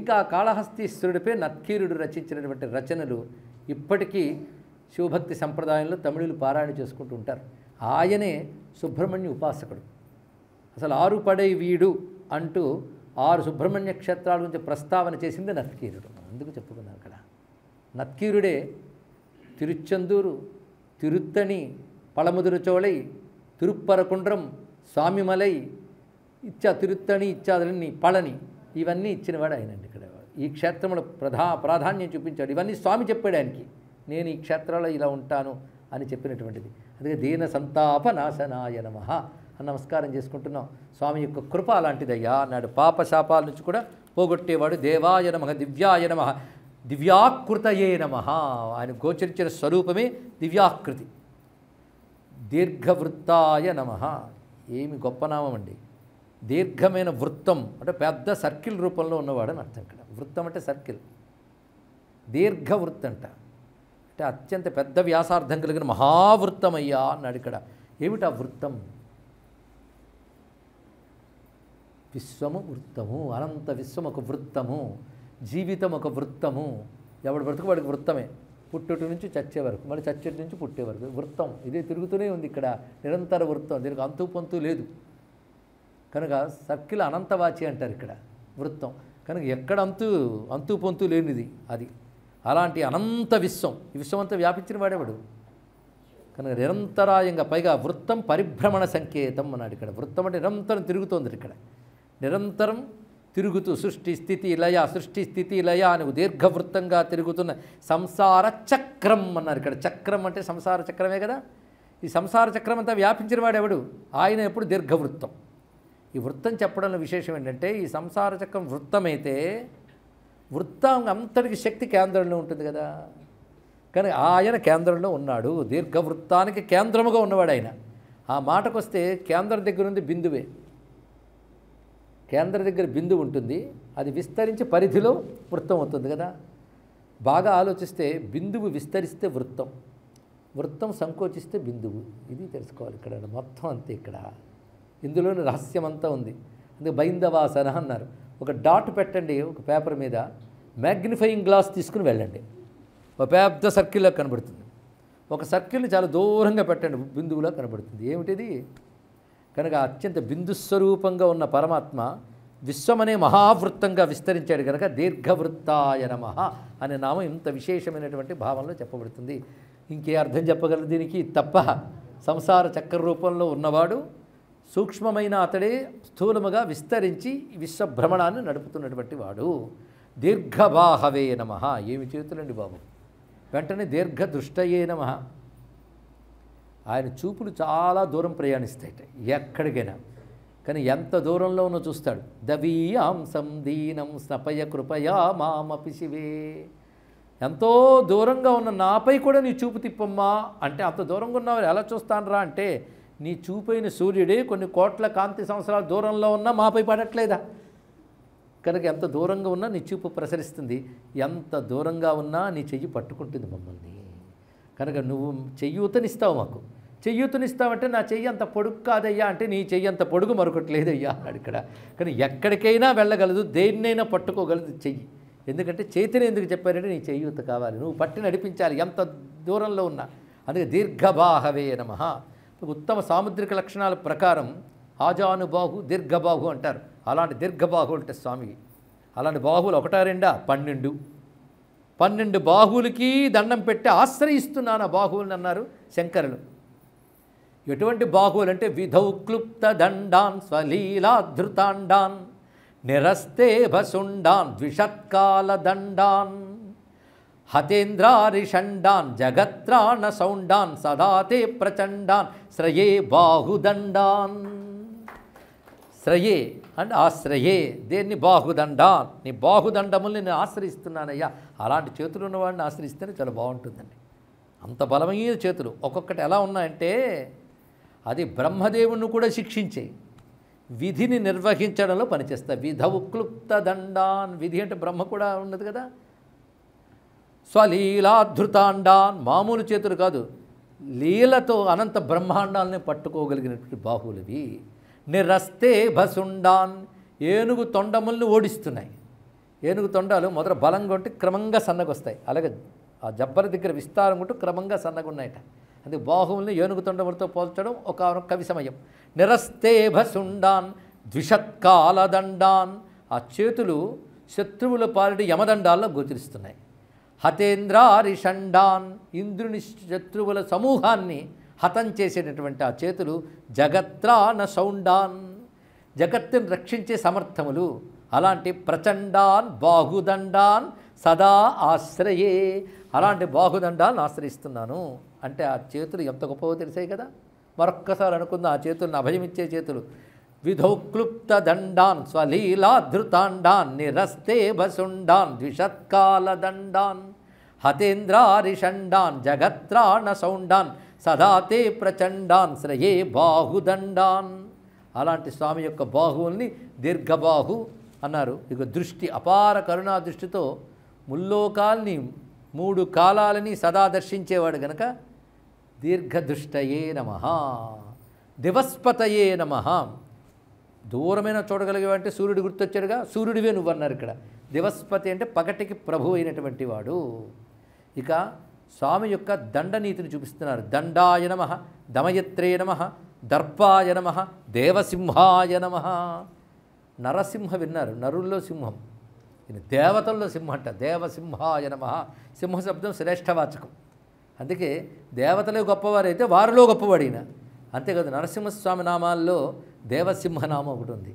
ఇంకా కాళహస్తీశ్వరుడిపై నత్కీరుడు రచించినటువంటి రచనలు ఇప్పటికీ శివభక్తి సంప్రదాయంలో తమిళులు పారాయణ చేసుకుంటూ ఉంటారు. ఆయనే సుబ్రహ్మణ్య ఉపాసకుడు. అసలు 6 పడై వీడు అంటూ 6 సుబ్రహ్మణ్య క్షేత్రాల గురించి ప్రస్తావన చేసింది నత్కీరుడు. అందుకు చెప్పుకున్నాను అక్కడ. నత్కీరుడే తిరుచెందూరు, తిరుత్తణి, పళముదురుచోళై, తిరుప్పరకుండ్రం, స్వామిమలై, ఇచ్చా తిరుత్తణి, ఇచ్చాదని పళని, ఇవన్నీ ఇచ్చినవాడు ఆయనండి. ఇక్కడ ఈ క్షేత్రంలో ప్రాధాన్యం చూపించాడు. ఇవన్నీ స్వామి చెప్పాడు ఆయనకి. నేను ఈ క్షేత్రంలో ఇలా ఉంటాను అని చెప్పినటువంటిది. అందుకే దీన సంతాప నాశనాయ నమః అని నమస్కారం చేసుకుంటున్నాం. స్వామి యొక్క కృప అలాంటిదయ్యా అన్నాడు. పాపశాపాల నుంచి కూడా పోగొట్టేవాడు. దేవాయ నమః, దివ్యాయ నమః, దివ్యాకృతయే నమః. ఆయన గోచరించిన స్వరూపమే దివ్యాకృతి. దీర్ఘవృత్తాయ నమః. ఏమి గొప్ప నామం అండి. దీర్ఘమైన వృత్తం అంటే పెద్ద సర్కిల్ రూపంలో ఉన్నవాడని అర్థం. ఇక్కడ వృత్తం అంటే సర్కిల్, దీర్ఘవృత్తంట అంటే అత్యంత పెద్ద వ్యాసార్థం కలిగిన మహావృత్తమయ్యా అన్నాడు. ఇక్కడ ఏమిటా వృత్తం? విశ్వము వృత్తము, అనంత విశ్వం ఒక వృత్తము, జీవితం ఒక వృత్తము. ఎవడు బ్రతుకు వాడికి వృత్తమే, పుట్టుటి నుంచి చచ్చే వరకు, మళ్ళీ చచ్చేటి నుంచి పుట్టే వరకు వృత్తం. ఇదే తిరుగుతూనే ఉంది ఇక్కడ, నిరంతర వృత్తం. దీనికి అంతు పొంతు లేదు కనుక సర్కిల్ అనంతవాచి అంటారు ఇక్కడ వృత్తం. కనుక ఎక్కడ అంతు పొంతు లేనిది అది. అలాంటి అనంత విశ్వం, ఈ విశ్వం అంతా వ్యాపించిన వాడేవాడు కనుక నిరంతరాయంగా. పైగా వృత్తం పరిభ్రమణ సంకేతం అన్నాడు. ఇక్కడ వృత్తం అంటే నిరంతరం తిరుగుతోంది. ఇక్కడ నిరంతరం తిరుగుతూ సృష్టి స్థితి లయ, సృష్టి స్థితి లయ అని దీర్ఘవృత్తంగా తిరుగుతున్న సంసార చక్రం అన్నారు. ఇక్కడ చక్రం అంటే సంసార చక్రమే కదా. ఈ సంసార చక్రం అంతా వ్యాపించిన వాడెవడు? ఆయన ఎప్పుడు దీర్ఘవృత్తం. ఈ వృత్తం చెప్పడంలో విశేషం ఏంటంటే, ఈ సంసార చక్రం వృత్తమైతే వృత్తం అంతటికి శక్తి కేంద్రంలో ఉంటుంది కదా. కానీ ఆయన కేంద్రంలో ఉన్నాడు. దీర్ఘవృత్తానికి కేంద్రముగా ఉన్నవాడు ఆయన. ఆ మాటకు వస్తే కేంద్రం దగ్గర ఉంది బిందువే. కేంద్ర దగ్గర బిందువు ఉంటుంది, అది విస్తరించి పరిధిలో వృత్తం అవుతుంది కదా. బాగా ఆలోచిస్తే బిందువు విస్తరిస్తే వృత్తం, వృత్తం సంకోచిస్తే బిందువు. ఇది తెలుసుకోవాలి ఇక్కడ మొత్తం అంతే. ఇక్కడ ఇందులోని రహస్యం అంతా ఉంది. అందుకే బైందవాసన అన్నారు. ఒక డాట్ పెట్టండి ఒక పేపర్ మీద, మ్యాగ్నిఫైయింగ్ గ్లాస్ తీసుకుని వెళ్ళండి, ఒక పెద్ద సర్కిల్లో కనబడుతుంది. ఒక సర్కిల్ని చాలా దూరంగా పెట్టండి, బిందువులా కనబడుతుంది. ఏమిటిది? కనుక అత్యంత బిందుస్వరూపంగా ఉన్న పరమాత్మ విశ్వమనే మహావృత్తంగా విస్తరించాడు కనుక దీర్ఘవృత్తాయ నమః అనే నామం ఇంత విశేషమైనటువంటి భావంలో చెప్పబడుతుంది. ఇంకే అర్థం చెప్పగలరు దీనికి తప్ప? సంసార చక్ర రూపంలో ఉన్నవాడు సూక్ష్మమైన అతడే స్థూలముగా విస్తరించి విశ్వభ్రమణాన్ని నడుపుతున్నటువంటి వాడు. దీర్ఘబాహవే నమః. ఏమి చేతులండి బాబు! వెంటనే దీర్ఘదృష్టయే నమః. ఆయన చూపులు చాలా దూరం ప్రయాణిస్తాయట, ఎక్కడికైనా. కానీ ఎంత దూరంలో ఉన్నో చూస్తాడు. దవీయాంసం దీనం స్నపయ కృపయా మామపి శివే. ఎంతో దూరంగా ఉన్న నాపై కూడా నీ చూపు తిప్పమ్మా అంటే, అంత దూరంగా ఉన్నవారు ఎలా చూస్తానరా అంటే, నీ చూపైన సూర్యుడే కొన్ని కోట్ల కాంతి సంవత్సరాల దూరంలో ఉన్నా మాపై పడట్లేదా? కనుక ఎంత దూరంగా ఉన్నా నీ చూపు ప్రసరిస్తుంది, ఎంత దూరంగా ఉన్నా నీ చెయ్యి పట్టుకుంటుంది మమ్మల్ని. కనుక నువ్వు చెయ్యూతనిస్తావు మాకు. చెయ్యూతనిస్తావంటే నా చెయ్యి అంత పొడుగు కాదయ్యా అంటే, నీ చెయ్యి అంత పొడుగు మరొకటి లేదయ్యా అన్నాడు ఇక్కడ. కానీ ఎక్కడికైనా వెళ్ళగలదు, దేన్నైనా పట్టుకోగలదు చెయ్యి. ఎందుకంటే చేతిని ఎందుకు చెప్పారంటే, నీ చెయ్యూత కావాలి, నువ్వు పట్టి నడిపించాలి ఎంత దూరంలో ఉన్నా. అందుకే దీర్ఘబాహవే నమః. ఉత్తమ సాముద్రిక లక్షణాల ప్రకారం ఆజానుబాహు దీర్ఘబాహు అంటారు. అలాంటి దీర్ఘబాహు అంటే స్వామి. అలాంటి బాహువులు 1 2 12 బాహువులకి దండం పెట్టి ఆశ్రయిస్తున్నాను ఆ బాహువులను అన్నారు శంకరులు. ఎటువంటి బాహువులు అంటే, విధౌ క్లుప్త దండాన్ స్వలీలాధృతాండాన్ నిరస్తే భసుండాన్ ద్విషత్కాల దండాన్ హతేంద్రారిషండాన్ జగత్రాణ సౌండాన్ సదాతే ప్రచండాన్ శ్రయే బాహుదండాన్. శ్రయే అంటే ఆశ్రయే, దేన్ని? బాహుదండాన్. నీ బాహుదండముల్ని నేను ఆశ్రయిస్తున్నానయ్యా. అలాంటి చేతులు ఉన్నవాడిని ఆశ్రయిస్తేనే చాలా బాగుంటుందండి. అంత బలమైన చేతులు. ఒక్కొక్కటి ఎలా ఉన్నాయంటే, అది బ్రహ్మదేవుని కూడా శిక్షించే, విధిని నిర్వహించడంలో పనిచేస్తాయి. విధవు క్లుప్త దండాన్. విధి అంటే బ్రహ్మ కూడా ఉన్నది కదా. స్వలీలాధృతాండాన్. మామూలు చేతులు కాదు, లీలతో అనంత బ్రహ్మాండాలని పట్టుకోగలిగినటువంటి బాహువులవి. నిరస్తే భసుండాన్. ఏనుగు తొండముల్ని ఓడిస్తున్నాయి. ఏనుగు తొండాలు మొదట బలంగా ఉంటే క్రమంగా సన్నగొస్తాయి. అలాగే ఆ జబ్బల దగ్గర విస్తారం ఉంటూ క్రమంగా సన్నగా ఉన్నాయట. అది బాహువుల్ని ఏనుగు తొండములతో పోల్చడం ఒక కవి సమయం. నిరస్తేభసుండాన్ ద్విషత్కాలదండాన్, ఆ చేతులు శత్రువుల పాలిటి యమదండాల్లో గోచరిస్తున్నాయి. హతేంద్రారిషండాన్, ఇంద్రుని శత్రువుల సమూహాన్ని హతం చేసేటటువంటి ఆ చేతులు జగత్రాన సౌండాన్, జగత్తుని రక్షించే సమర్థములు. అలాంటి ప్రచండాన్ బాహుదండాన్ సదా ఆశ్రయే, అలాంటి బాహుదండాలను ఆశ్రయిస్తున్నాను అంటే ఆ చేతులు ఎంత గొప్పవో తెలిసాయి కదా. మరొక్కసారి అనుకుందాం, ఆ చేతులను అభయమిచ్చే చేతులు. విధౌక్లుప్త దండాన్ స్వలీలాధృతాండాన్ నిరస్తే భసుండాన్ ద్విషత్కాల దండాన్ హతేంద్రారిషండాన్ జగత్రాణ సౌండాన్ సదాతే ప్రచండాన్ శ్రయే బాహుదండాన్. అలాంటి స్వామి యొక్క బాహువుల్ని దీర్ఘబాహు అన్నారు. ఇక దృష్టి, అపార కరుణా దృష్టితో ముల్లోకాల్ని 3 కాలాలని సదా దర్శించేవాడు గనక దీర్ఘదృష్టయే నమః, దివస్పతయే నమః. దూరమైన చూడగలిగేవంటే సూర్యుడు గుర్తొచ్చాడుగా, సూర్యుడివే నువ్వు అన్నారు ఇక్కడ. దివస్పతి అంటే పగటికి ప్రభు అయినటువంటి వాడు. ఇక స్వామి యొక్క దండనీతిని చూపిస్తున్నారు. దండాయ నమః, దమయత్రే నమః, దర్పాయ నమః, దేవసింహాయ నమః. నరసింహ విన్నారు, నరుల్లో సింహం. ఇది దేవతల్లో సింహం అంట. దేవసింహాయ నమః. సింహ శబ్దం శ్రేష్టవాచకం. అందుకే దేవతలే గొప్పవారైతే వారిలో గొప్పవాడిన. అంతేకాదు నరసింహస్వామి నామాల్లో దేవసింహనామం ఒకటి ఉంది.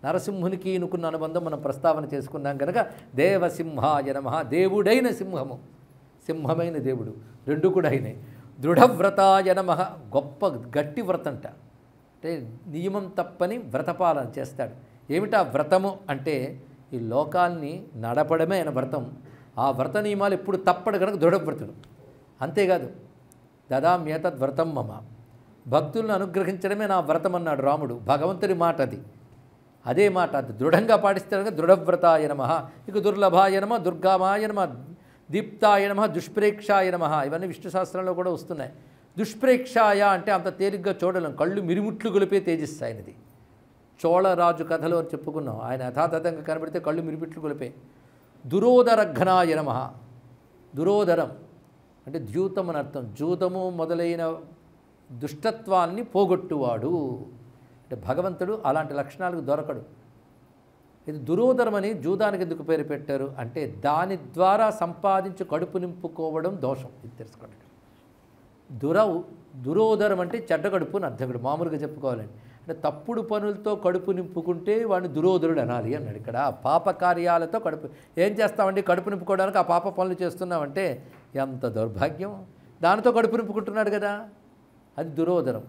నరసింహునికి ఈనుకున్న అనుబంధం మనం ప్రస్తావన చేసుకున్నాం కనుక దేవసింహాయ నమః. దేవుడైన సింహము, సింహమైన దేవుడు, రెండు కూడా అయినాయి. దృఢవ్రతాయ నమః. గొప్ప గట్టి వ్రతంట, అంటే నియమం తప్పని వ్రతపాలన చేస్తాడు. ఏమిటా వ్రతము అంటే ఈ లోకాల్ని నడపడమే ఆయన వ్రతం. ఆ వ్రత నియమాలు ఎప్పుడు తప్పడు కనుక దృఢవ్రతుడు. అంతేకాదు దదామ్యేతద్ వ్రతం మమ, భక్తులను అనుగ్రహించడమే నా వ్రతం అన్నాడు రాముడు. భగవంతుడి మాట అది. అదే మాట అది దృఢంగా పాటిస్తాడు. దృఢవ్రతాయ నమః. ఇక దుర్లభాయ నమః, దుర్గామాయ నమః, దీప్తాయ నమః, దుష్ప్రేక్షాయ నమః. ఇవన్నీ విష్ణు శాస్త్రంలో కూడా వస్తున్నాయి. దుష్ప్రేక్షాయ అంటే అంత తేలిగ్గా చూడలేం, కళ్ళు మిరుముట్లు గొలిపే తేజస్సు ఆయనది. చోళరాజు కథలో చెప్పుకున్నాం, ఆయన యథాతథంగా కనబడితే కళ్ళు మిరుమిట్లు గొలిపే. దురోదరఘ్నాయ నమః. దురోదరం అంటే ద్యూతం అని అర్థం. జూతము మొదలైన దుష్టత్వాన్ని పోగొట్టువాడు అంటే భగవంతుడు. అలాంటి లక్షణాలకు దొరకడు. ఇది దురోదరమని జూదానికి ఎందుకు పేరు పెట్టారు అంటే దాని ద్వారా సంపాదించి కడుపు నింపుకోవడం దోషం. ఇది తెలుసుకోండి. దురోదరం అంటే చెడ్డ కడుపు అని అర్థం. మామూలుగా చెప్పుకోవాలండి అంటే తప్పుడు పనులతో కడుపు నింపుకుంటే వాడిని దురోదరుడు అనాలి అన్నాడు. ఇక్కడ పాప కార్యాలతో కడుపు ఏం చేస్తామండి, కడుపు నింపుకోవడానికి ఆ పాప పనులు చేస్తున్నామంటే ఎంత దౌర్భాగ్యం. దానితో కడుపు నింపుకుంటున్నాడు కదా, అది దురోదరం.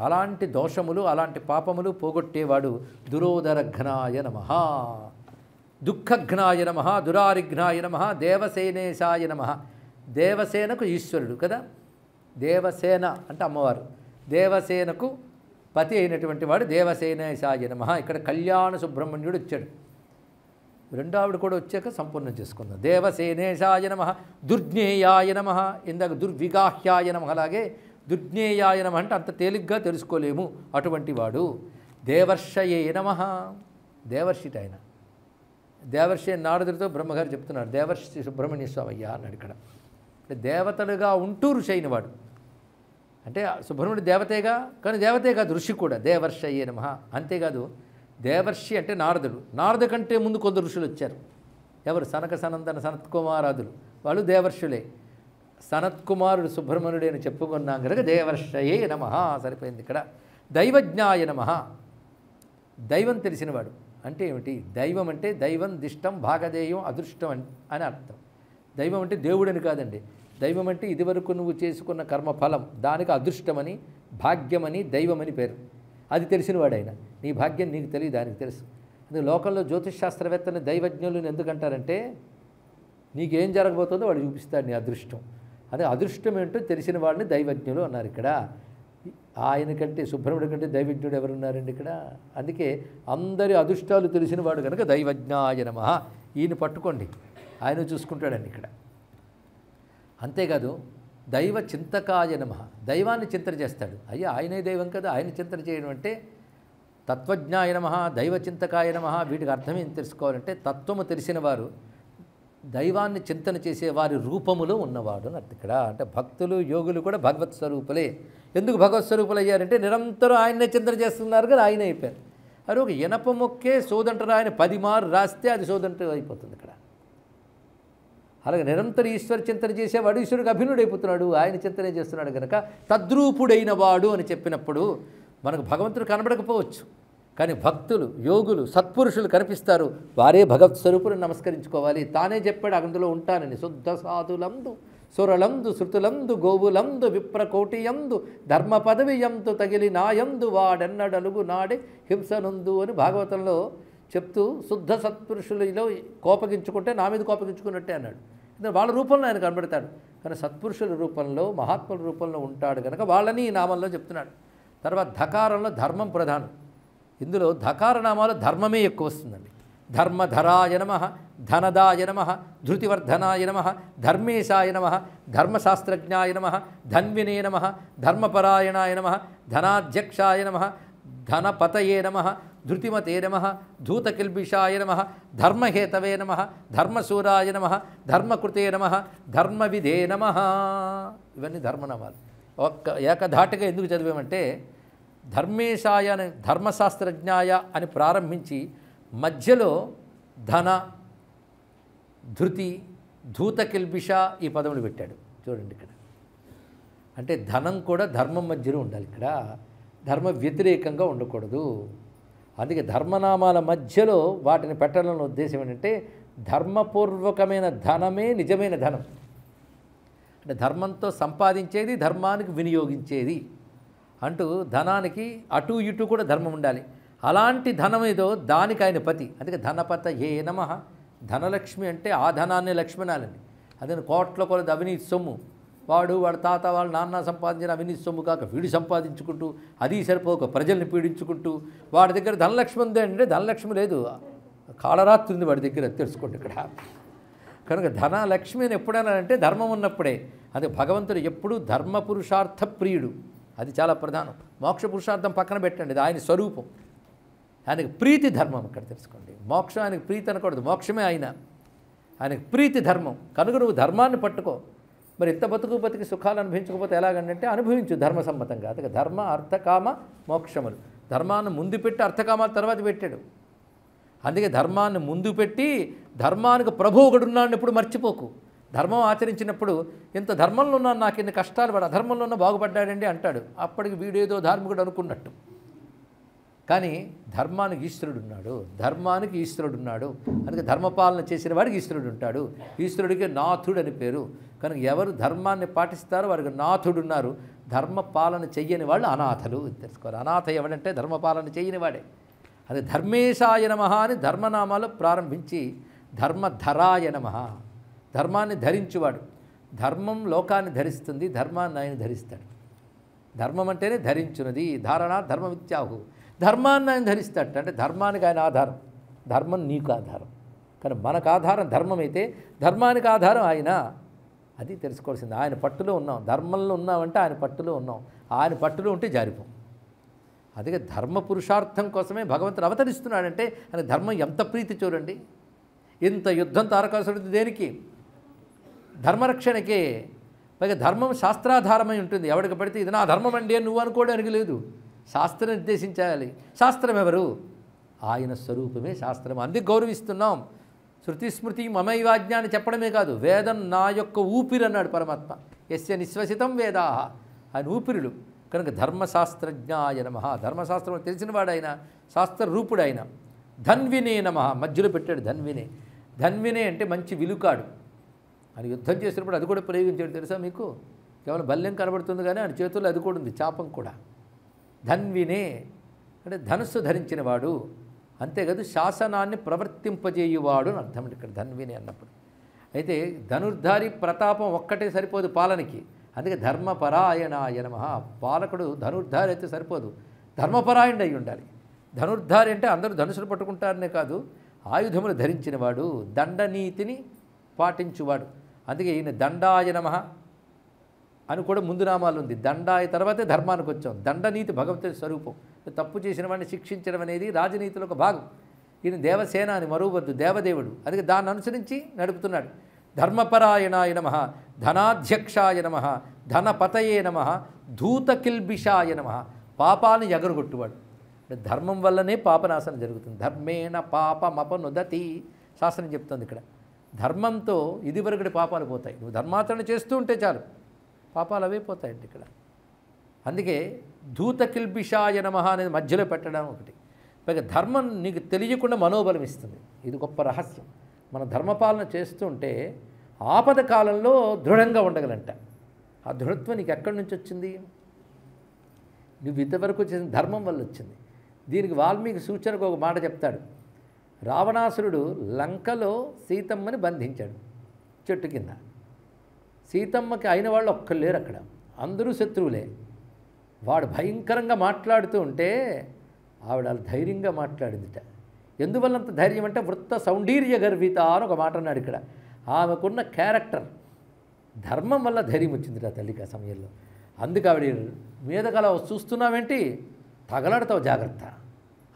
అలాంటి దోషములు అలాంటి పాపములు పోగొట్టేవాడు దురోదరఘ్నాయ నమః. దుఃఖఘ్నాయ నమః, దురారిఘ్నాయ నమః, దేవసేనేశాయ నమః. దేవసేనకు ఈశ్వరుడు కదా, దేవసేన అంటే అమ్మవారు. దేవసేనకు పతి అయినటువంటి వాడు దేవసేనేశాయ నమః. ఇక్కడ కళ్యాణ సుబ్రహ్మణ్యుడు వచ్చాడు. రెండో ఆవిడ కూడా వచ్చాక సంపూర్ణం చేసుకుందాం. దేవసేనేశాయ నమః, దుర్జ్ఞేయాయ నమః. ఇందాక దుర్విగాహ్యాయ నమః, అలాగే దుర్జ్ఞేయాయ నమః అంటే అంత తేలిగ్గా తెలుసుకోలేము అటువంటి వాడు. దేవర్షయే నమః. దేవర్షిట ఆయన. దేవర్షి నారదుడితో బ్రహ్మగారు చెప్తున్నారు, దేవర్షి సుబ్రహ్మణ్య స్వామి అయ్యా అన్నాడు. ఇక్కడ అంటే దేవతలుగా ఉంటూ ఋషి అయిన వాడు. అంటే సుబ్రహ్మణ్యుడు దేవతేగా, కానీ దేవతే కాదు ఋషి కూడా. దేవర్షయే నమః. అంతేకాదు దేవర్షి అంటే నారదుడు. నారదు కంటే ముందు కొందరు ఋషులు వచ్చారు. ఎవరు? సనక సనందన సనత్కుమారాదులు, వాళ్ళు దేవర్షులే. సనత్కుమారుడు సుబ్రహ్మణ్యుడు అని చెప్పుకున్నాం కనుక దేవర్షయే నమః సరిపోయింది. ఇక్కడ దైవజ్ఞాయ నమః. దైవం తెలిసినవాడు అంటే ఏమిటి? దైవం అంటే దైవం దిష్టం భాగధేయం అదృష్టం అని అర్థం. దైవం అంటే దేవుడని కాదండి. దైవం అంటే ఇదివరకు నువ్వు చేసుకున్న కర్మఫలం, దానికి అదృష్టమని భాగ్యమని దైవమని పేరు. అది తెలిసినవాడు ఆయన. నీ భాగ్యం నీకు తెలియదు, దానికి తెలుసు. అందుకే లోకంలో జ్యోతిష్ శాస్త్రవేత్తని దైవజ్ఞులను ఎందుకంటారంటే నీకేం జరగబోతుందో వాడు చూపిస్తాడు నీ అదృష్టం. అదే అదృష్టం ఏంటో తెలిసిన వాడిని దైవజ్ఞులు అన్నారు. ఇక్కడ ఆయన కంటే సుబ్రహ్మణ్యుడి కంటే దైవజ్ఞుడు ఎవరున్నారండి ఇక్కడ? అందుకే అందరి అదృష్టాలు తెలిసినవాడు కనుక దైవజ్ఞాయ నమః. ఈయన పట్టుకోండి, ఆయన చూసుకుంటాడండి ఇక్కడ. అంతేకాదు దైవ చింతకాయ నమః. దైవాన్ని చింతన చేస్తాడు. అయ్యా ఆయనే దైవం కదా, ఆయన చింతన చేయడం అంటే తత్వజ్ఞాయ నమః, దైవచింతకాయ నమః. వీటికి అర్థం ఏం తెలుసుకోవాలంటే తత్వము తెలిసిన వారు దైవాన్ని చింతన చేసే వారి రూపములో ఉన్నవాడు అని అర్థం ఇక్కడ. అంటే భక్తులు యోగులు కూడా భగవత్ స్వరూపులే. ఎందుకు భగవత్ స్వరూపులు అయ్యారంటే నిరంతరం ఆయన్నే చింతన చేస్తున్నారు కదా, ఆయన అయిపోయారు. అది ఒక ఇనప మొక్కే సోదంటరు ఆయన 10 మార్లు రాస్తే అది సోదంటరు అయిపోతుంది ఇక్కడ. అలాగే నిరంతరం ఈశ్వర చింతన చేసేవాడు ఈశ్వరుడికి అభిన్నుడైపోతున్నాడు, ఆయన చింతనే చేస్తున్నాడు కనుక తద్రూపుడైన వాడు అని చెప్పినప్పుడు మనకు భగవంతుడు కనబడకపోవచ్చు, కానీ భక్తులు యోగులు సత్పురుషులు కనిపిస్తారు, వారే భగవత్ స్వరూపులను నమస్కరించుకోవాలి. తానే చెప్పాడు అందులో ఉంటానని. శుద్ధ సాధులందు సురలందు శృతులందు గోవులందు విప్రకోటియందు ధర్మ పదవియంతు తగిలి నాయందు వాడెన్నడలుగు నాడే హింసనుందు అని భాగవతంలో చెప్తూ శుద్ధ సత్పురుషులలో కోపగించుకుంటే నా మీద కోపగించుకున్నట్టే అన్నాడు. వాళ్ళ రూపంలో ఆయన కనబడతాడు, కానీ సత్పురుషుల రూపంలో మహాత్ముల రూపంలో ఉంటాడు కనుక వాళ్ళని ఈ నామంలో చెప్తున్నాడు. తర్వాత ధకారంలో ధర్మం ప్రధానం. ఇందులో ధకార నామాలు ధర్మమే ఎక్కువ వస్తుందండి. ధర్మధరాయ నమః, ధనదాయ నమః, ధృతివర్ధనాయ నమః, ధర్మేశాయ నమః, ధర్మశాస్త్రజ్ఞాయ నమః, ధన్వినే నమః, ధర్మపరాయణాయ నమః, ధనాధ్యక్షాయ నమః, ధనపతయే నమః, ధృతిమతే నమః, ధూతకిల్బిషాయ నమః, ధర్మహేతవే నమః, ధర్మశూరాయ నమః, ధర్మకృతే నమః, ధర్మవిదే నమః. ఇవన్నీ ధర్మనామాలు. ఏకధాటిగా ఎందుకు చదివామంటే ధర్మేశాయ అని ధర్మశాస్త్రజ్ఞాయ అని ప్రారంభించి మధ్యలో ధన ధృతి ధూతకిల్బిష ఈ పదములు పెట్టాడు చూడండి ఇక్కడ. అంటే ధనం కూడా ధర్మం మధ్యలో ఉండాలి, ఇక్కడ ధర్మ వ్యతిరేకంగా ఉండకూడదు. అందుకే ధర్మనామాల మధ్యలో వాటిని పెట్టడంలో ఉద్దేశం ఏంటంటే ధర్మపూర్వకమైన ధనమే నిజమైన ధనం. అంటే ధర్మంతో సంపాదించేది ధర్మానికి వినియోగించేది అంటూ ధనానికి అటు ఇటు కూడా ధర్మం ఉండాలి. అలాంటి ధనం ఏదో దానికి ఆయన పతి. అందుకే ధనపత ఏ నమః. ధనలక్ష్మి అంటే ఆ ధనాన్ని లక్ష్మణాలండి. అదే కోట్ల కొలది అవినీతి సొమ్ము, వాళ్ళ తాత వాళ్ళ నాన్న సంపాదించిన అవినీతి సొమ్ము కాక వీడు సంపాదించుకుంటూ అది సరిపోక ప్రజల్ని పీడించుకుంటూ వాడి దగ్గర ధనలక్ష్మి ఉంది అంటే ధనలక్ష్మి లేదు, కాళరాత్రి ఉంది వాడి దగ్గర, తెలుసుకోండి ఇక్కడ. కనుక ధనలక్ష్మి అని ఎప్పుడైనా అంటే ధర్మం ఉన్నప్పుడే. అదే భగవంతుడు ఎప్పుడూ ధర్మ పురుషార్థ ప్రియుడు, అది చాలా ప్రధానం. మోక్ష పురుషార్థం పక్కన పెట్టండి, అది ఆయన స్వరూపం. ఆయనకు ప్రీతి ధర్మం ఇక్కడ తెలుసుకోండి. మోక్షం ఆయనకు ప్రీతి అనకూడదు, మోక్షమే ఆయనకు ప్రీతి ధర్మం. కనుక నువ్వు ధర్మాన్ని పట్టుకో. మరి ఇంత బతికి సుఖాలు అనుభవించకపోతే ఎలాగంటే అనుభవించు ధర్మసమ్మతంగా. అందుకే ధర్మ అర్థకామ మోక్షములు. ధర్మాన్ని ముందు పెట్టి అర్థకామాల తర్వాత పెట్టాడు. అందుకే ధర్మాన్ని ముందు పెట్టి ధర్మానికి ప్రభు ఒకడున్నాడు ఎప్పుడు మర్చిపోకు. ధర్మం ఆచరించినప్పుడు ఇంత ధర్మంలో ఉన్నాను నాకు ఇన్ని కష్టాలు పడ అధర్మంలో ఉన్న బాగుపడ్డాడండి అంటాడు. అప్పటికి వీడేదో ధార్మికుడు అనుకున్నట్టు. కానీ ధర్మానికి ఈశ్వరుడు ఉన్నాడు, ధర్మానికి ఈశ్వరుడు ఉన్నాడు. అందుకే ధర్మపాలన చేసిన వాడికి ఈశ్వరుడు ఉంటాడు. ఈశ్వరుడికి నాథుడు అని పేరు. కనుక ఎవరు ధర్మాన్ని పాటిస్తారో వారికి నాథుడు ఉన్నారు. ధర్మపాలన చెయ్యని వాళ్ళు అనాథలు తెలుసుకోవాలి. అనాథ ఎవడంటే ధర్మపాలన చేయని వాడే. అది ధర్మేశాయ నమః అని ధర్మనామాలు ప్రారంభించి ధర్మధరాయ నమః, ధర్మాన్ని ధరించువాడు. ధర్మం లోకాన్ని ధరిస్తుంది, ధర్మాన్ని ఆయన ధరిస్తాడు. ధర్మం అంటేనే ధరించున్నది. ధారణ ధర్మమిత్యాహు. ధర్మాన్ని ఆయన ధరిస్తాడు. అంటే ధర్మానికి ఆయన ఆధారం, ధర్మం నీకు ఆధారం. కానీ మనకు ఆధారం ధర్మం అయితే ధర్మానికి ఆధారం ఆయన. అది తెలుసుకోవాల్సింది. ఆయన పట్టులో ఉన్నాం, ధర్మంలో ఉన్నామంటే ఆయన పట్టులో ఉన్నాం. ఆయన పట్టులో ఉంటే జారిపోం. అందుకే ధర్మ పురుషార్థం కోసమే భగవంతుడు అవతరిస్తున్నాడంటే ఆయన ధర్మం ఎంత ప్రీతి చూడండి. ఇంత యుద్ధం తారకాసురుడు దేనికి? ధర్మరక్షణకే. పైగా ధర్మం శాస్త్రాధారమై ఉంటుంది. ఎవరికి పడితే ఇది నా ధర్మం అండి అని నువ్వు అనుకోవడానికి లేదు, శాస్త్రం నిర్దేశించాలి. శాస్త్రం ఎవరు? ఆయన స్వరూపమే శాస్త్రం. అందుకు గౌరవిస్తున్నాం. శృతి స్మృతి మమైవాజ్ఞ అని చెప్పడమే కాదు, వేదం నా యొక్క ఊపిరి అన్నాడు పరమాత్మ. యస్య నిశ్వసితం వేదాః, ఆయన ఊపిరులు. కనుక ధర్మశాస్త్రజ్ఞాయ నమః, ధర్మశాస్త్రం తెలిసినవాడైన శాస్త్ర రూపుడైన. ధన్వినే నమః, మధ్యలో పెట్టాడు ధన్వినే. ధన్వినే అంటే మంచి విలుకాడు. ఆయన యుద్ధం చేసినప్పుడు అది కూడా ప్రయోగించాడు తెలుసా మీకు? కేవలం బల్యం కనబడుతుంది కానీ ఆయన చేతుల్లో అది కూడా ఉంది, చాపం కూడా. ధన్వినే అంటే ధనుస్సు ధరించినవాడు, అంతేకాదు శాసనాన్ని ప్రవర్తింపజేయువాడు అని అర్థం ఇక్కడ ధన్వినే అన్నప్పుడు. అయితే ధనుర్ధారి ప్రతాపం ఒక్కటే సరిపోదు పాలనకి. అందుకే ధర్మపరాయణాయ నమః. పాలకుడు ధనుర్ధారి అయితే సరిపోదు, ధర్మపరాయణుడు అయి ఉండాలి. ధనుర్ధారి అంటే అందరూ ధనుసులు పట్టుకుంటారనే కాదు, ఆయుధములు ధరించినవాడు, దండనీతిని పాటించువాడు. అందుకే ఈయన దండాయ నమః, అని కూడా ముందు నామాలు ఉంది. దండ తర్వాతే ధర్మానికి వచ్చాం. దండనీతి భగవంతుడి స్వరూపం. తప్పు చేసిన వాడిని శిక్షించడం అనేది రాజనీతిలో ఒక భాగం. ఈయన దేవసేన అని మరువద్దు, దేవదేవుడు. అందుకే దాన్ని అనుసరించి నడుపుతున్నాడు. ధర్మపరాయణాయ నమః, ధనాధ్యక్షాయ నమః, ధనపతయే నమః, ధూతకిల్బిషాయ నమః. పాపాలను ఎగరగొట్టువాడు. ధర్మం వల్లనే పాపనాశనం జరుగుతుంది. ధర్మేణ పాపమపనుదతి శాస్త్రం చెప్తుంది. ఇక్కడ ధర్మంతో ఇదివరకటి పాపాలు పోతాయి. నువ్వు ధర్మాచరణ చేస్తూ ఉంటే చాలు, పాపాలు అవే పోతాయండి ఇక్కడ. అందుకే ధూతకిల్బిషాయ నమః అనేది మధ్యలో పెట్టడం ఒకటి. పైగా ధర్మం నీకు తెలియకుండా మనోబలం ఇస్తుంది. ఇది గొప్ప రహస్యం. మన ధర్మపాలన చేస్తూ ఉంటే ఆపద కాలంలో దృఢంగా ఉండగలంట. ఆ దృఢత్వం నీకు ఎక్కడి నుంచి వచ్చింది? నువ్వు ఇంతవరకు చేసిన ధర్మం వల్ల వచ్చింది. దీనికి వాల్మీకి సూచనకు ఒక మాట చెప్తాడు. రావణాసురుడు లంకలో సీతమ్మని బంధించాడు చెట్టు కింద. సీతమ్మకి అయిన వాళ్ళు ఒక్కరు లేరు అక్కడ, అందరూ శత్రువులే. వాడు భయంకరంగా మాట్లాడుతూ ఉంటే ఆవిడ ధైర్యంగా మాట్లాడిందిట. ఎందువల్లంత ధైర్యం అంటే వృత్త సౌందర్య గర్విత అని ఒక మాట అన్నాడు ఇక్కడ. ఆమెకున్న క్యారెక్టర్, ధర్మం వల్ల ధైర్యం వచ్చిందిట తల్లికి ఆ సమయంలో. అందుకు ఆవిడ మీద కల చూస్తున్నావేంటి, తగలడతావు జాగ్రత్త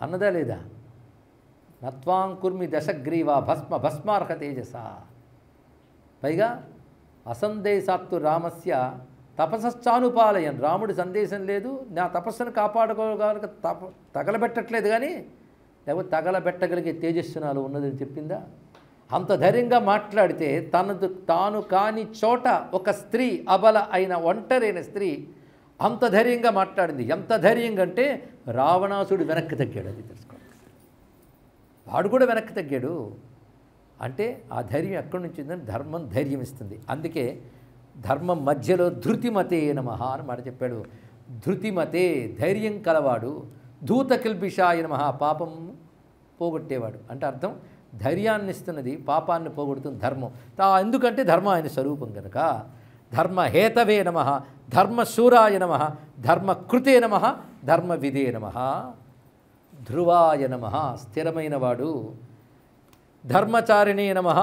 అన్నదా లేదా? నత్వాంకుర్మి దశగ్రీవా భస్మ భస్మార్హ తేజస. పైగా అసందేశాత్తు రామస్య తపస్సానుపాలయన్. రాముడి సందేశం లేదు, నా తపస్సును కాపాడుకోగల తగలబెట్టట్లేదు, కానీ లేకపోతే తగలబెట్టగలిగే తేజస్సు నాలో ఉన్నదని చెప్పిందా? అంత ధైర్యంగా మాట్లాడితే తాను కాని చోట ఒక స్త్రీ, అబల అయిన ఒంటరైన స్త్రీ అంత ధైర్యంగా మాట్లాడింది. ఎంత ధైర్యంగా అంటే రావణాసుడు వెనక్కి తగ్గాడు. అది తెలుసుకోండి. వాడు కూడా వెనక్కి తగ్గాడు. అంటే ఆ ధైర్యం ఎక్కడి నుంచి ఉందని ధర్మం ధైర్యం ఇస్తుంది. అందుకే ధర్మం మధ్యలో ధృతిమతే నమః అని మాట చెప్పాడు. ధృతిమతే ధైర్యం కలవాడు, ధూతకిల్బిషాయ నమః పాపం పోగొట్టేవాడు. అంటే అర్థం ధైర్యాన్ని ఇస్తున్నది, పాపాన్ని పోగొడుతుంది ధర్మం. ఎందుకంటే ధర్మం ఆయన స్వరూపం కనుక. ధర్మహేతవే నమః, ధర్మశూరాయ నమః, ధర్మకృతే నమః, ధర్మవిదే నమః, ధ్రువాయ నమః స్థిరమైనవాడు, ధర్మచారిణే నమః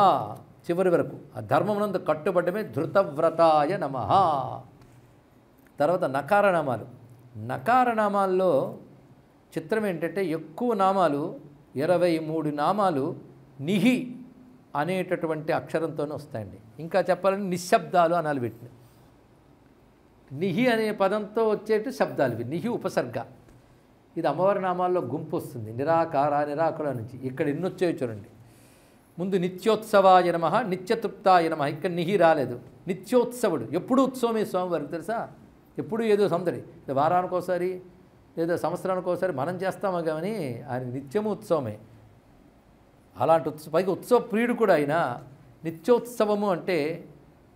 చివరి వరకు ఆ ధర్మమునందు కట్టుబడ్డమే ధృతవ్రతాయ నమః. తర్వాత నకారనామాలు. నకారనామాల్లో చిత్రం ఏంటంటే ఎక్కువ నామాలు 23 నామాలు నిహి అనేటటువంటి అక్షరంతోనే వస్తాయండి. ఇంకా చెప్పాలంటే నిశ్శబ్దాలు అనాలి వీటిని. నిహి అనే పదంతో వచ్చేటి శబ్దాలు ఇవి. నిహి ఉపసర్గ. ఇది అమ్మవారి నామాల్లో గుంపు వస్తుంది. నిరాకార నిరాకుల నుంచి. ఇక్కడ ఎన్ని వచ్చాయో చూడండి. ముందు నిత్యోత్సవాయ నమః, నిత్యతృప్తాయ నమః. ఇక్కడ నిహి రాలేదు. నిత్యోత్సవుడు, ఎప్పుడూ ఉత్సవమే స్వామివారికి తెలుసా. ఎప్పుడూ ఏదో సందడి. వారానికి ఒకసారి లేదా సంవత్సరానికి ఒకసారి మనం చేస్తామా, కానీ ఆయన నిత్యము ఉత్సవమే. అలాంటి పైగా ఉత్సవ ప్రియుడు కూడా ఆయన. నిత్యోత్సవము అంటే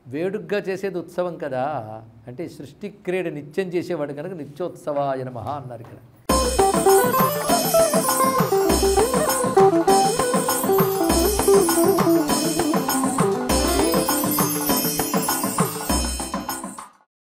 వేడుగ్గా చేసేది ఉత్సవం కదా. అంటే సృష్టి క్రీడ నిత్యం చేసేవాడు కనుక నిత్యోత్సవాయ నమః అన్నారు ఇక్కడ.